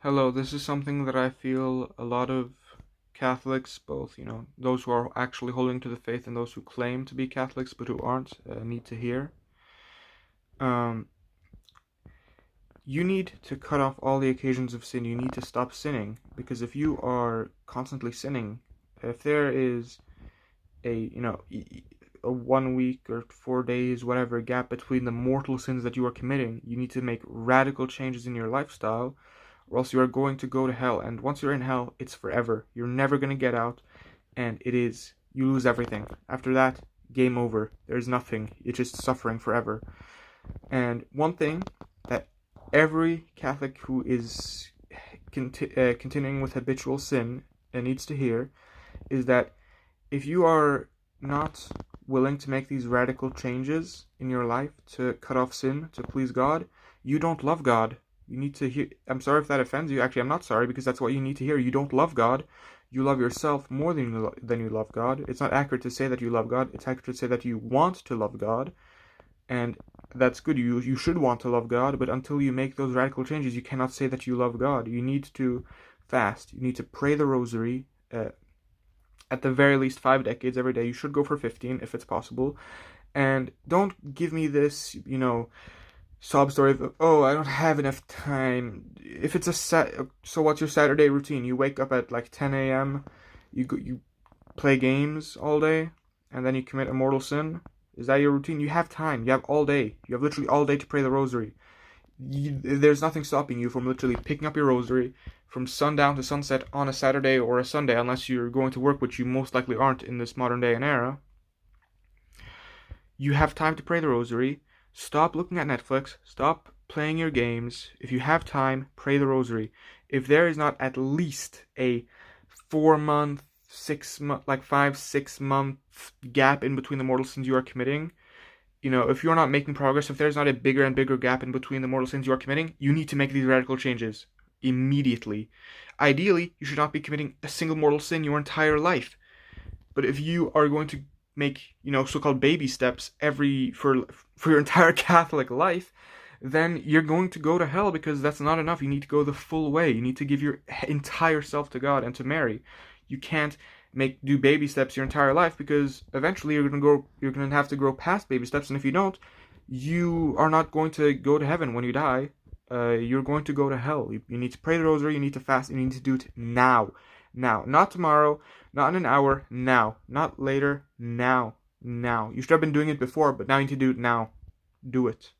Hello, this is something that I feel a lot of Catholics, both, those who are actually holding to the faith and those who claim to be Catholics but who aren't, need to hear. Um, you need to cut off all the occasions of sin. You need to stop sinning because if you are constantly sinning, if there is a 1 week or 4 days, whatever gap between the mortal sins that you are committing, you need to make radical changes in your lifestyle or else you are going to go to hell. And once you're in hell, it's forever. You're never going to get out, and you lose everything. After that, game over. There's nothing. It's just suffering forever. And one thing that every Catholic who is continuing with habitual sin needs to hear is that if you are not willing to make these radical changes in your life to cut off sin, to please God, you don't love God. You need to hear. I'm sorry if that offends you. Actually, I'm not sorry because that's what you need to hear. You don't love God. You love yourself more than you love God. It's not accurate to say that you love God. It's accurate to say that you want to love God, and that's good. You should want to love God, but until you make those radical changes, you cannot say that you love God. You need to fast. You need to pray the rosary. At the very least 5 decades every day. You should go for 15 if it's possible. And don't give me this, sob story of, oh, I don't have enough time. If it's so what's your Saturday routine? You wake up at like 10 a.m., you play games all day, and then you commit a mortal sin? Is that your routine? You have time. You have all day. You have literally all day to pray the rosary. There's nothing stopping you from literally picking up your rosary from sundown to sunset on a Saturday or a Sunday, unless you're going to work, which you most likely aren't in this modern day and era. You have time to pray the rosary. Stop looking at Netflix. Stop playing your games. If you have time, pray the rosary. If there is not at least a 4 month, 6 month, like 5, 6 month gap in between the mortal sins you are committing, if you're not making progress, if there's not a bigger and bigger gap in between the mortal sins you are committing, you need to make these radical changes immediately. Ideally, you should not be committing a single mortal sin your entire life. But if you are going to make, so-called baby steps for your entire Catholic life, then you're going to go to hell because that's not enough. You need to go the full way. You need to give your entire self to God and to Mary. You can't do baby steps your entire life because eventually you're gonna have to grow past baby steps, and if you don't, you are not going to go to heaven when you die. You're going to go to hell. You need to pray the rosary, you need to fast, you need to do it now. Now. Not tomorrow, not in an hour, now. Not later, now. Now. You should have been doing it before, but now you need to do it now. Do it.